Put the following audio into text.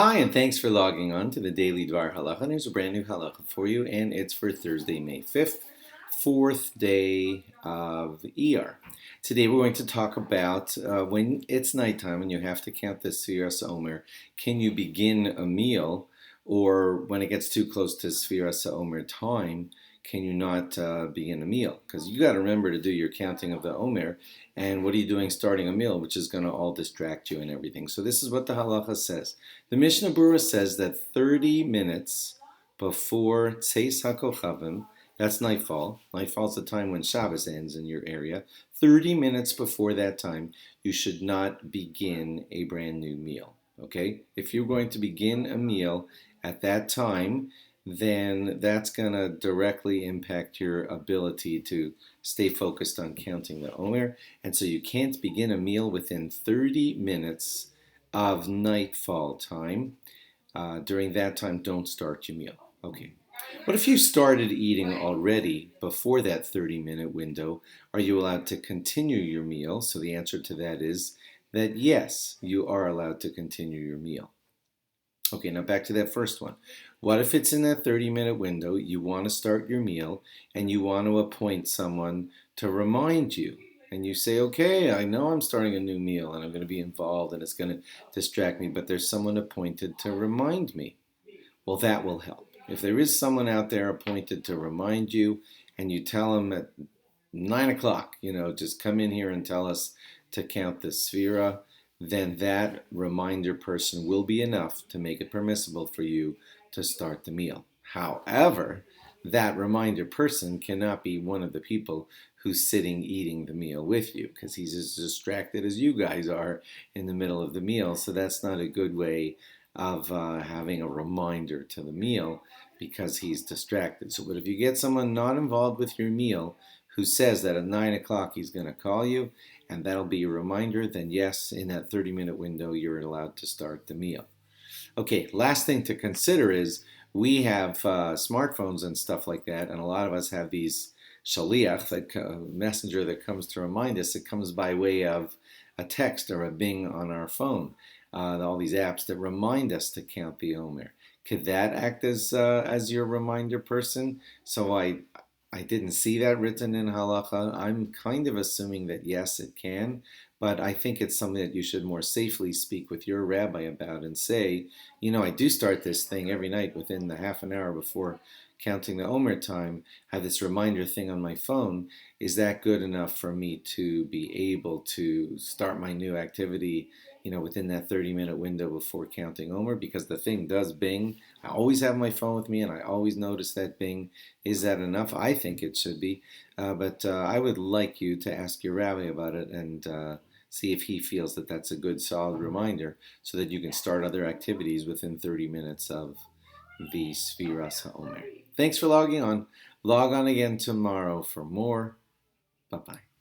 Hi, and thanks for logging on to the Daily DVAR HALACHA. And here's a brand new HALACHA for you, and it's for Thursday, May 5th, fourth day of Iyar. Today we're going to talk about when it's nighttime and you have to count the sefira Omer, can you begin a meal, or when it gets too close to sefira Omer time, can you not begin a meal? Because you got to remember to do your counting of the Omer, and what are you doing starting a meal, which is going to all distract you and everything. So this is what the halacha says. The Mishnah Berurah says that 30 minutes before Tzeis HaKochavim, that's nightfall. Nightfall is the time when Shabbos ends in your area. 30 minutes before that time, you should not begin a brand new meal. Okay? If you're going to begin a meal at that time, then that's going to directly impact your ability to stay focused on counting the Omer. And so you can't begin a meal within 30 minutes of nightfall time. During that time, don't start your meal. Okay. But if you started eating already before that 30-minute window, are you allowed to continue your meal? So the answer to that is that yes, you are allowed to continue your meal. Okay, now back to that first one. What if it's in that 30-minute window, you want to start your meal, and you want to appoint someone to remind you? And you say, okay, I know I'm starting a new meal, and I'm going to be involved, and it's going to distract me, but there's someone appointed to remind me. Well, that will help. If there is someone out there appointed to remind you, and you tell them at 9 o'clock, just come in here and tell us to count the sefira, then that reminder person will be enough to make it permissible for you to start the meal. However, that reminder person cannot be one of the people who's sitting eating the meal with you, because he's as distracted as you guys are in the middle of the meal. So that's not a good way of having a reminder to the meal, because he's distracted. So, but if you get someone not involved with your meal who says that at 9 o'clock he's going to call you, and that'll be a reminder, then yes, in that 30-minute window, you're allowed to start the meal. Okay, last thing to consider is we have smartphones and stuff like that, and a lot of us have these shaliach, that messenger that comes to remind us. It comes by way of a text or a bing on our phone. All these apps that remind us to count the Omer. Could that act as your reminder person? So I didn't see that written in halacha. I'm kind of assuming that yes, it can, but I think it's something that you should more safely speak with your rabbi about and say, I do start this thing every night within the half an hour before counting the Omer time, have this reminder thing on my phone. Is that good enough for me to be able to start my new activity, within that 30-minute window before counting Omer? Because the thing does bing. I always have my phone with me, and I always notice that bing. Is that enough? I think it should be. But I would like you to ask your rabbi about it and see if he feels that that's a good, solid reminder, so that you can start other activities within 30 minutes of the Sfiras HaOmer. Thanks for logging on. Log on again tomorrow for more. Bye-bye.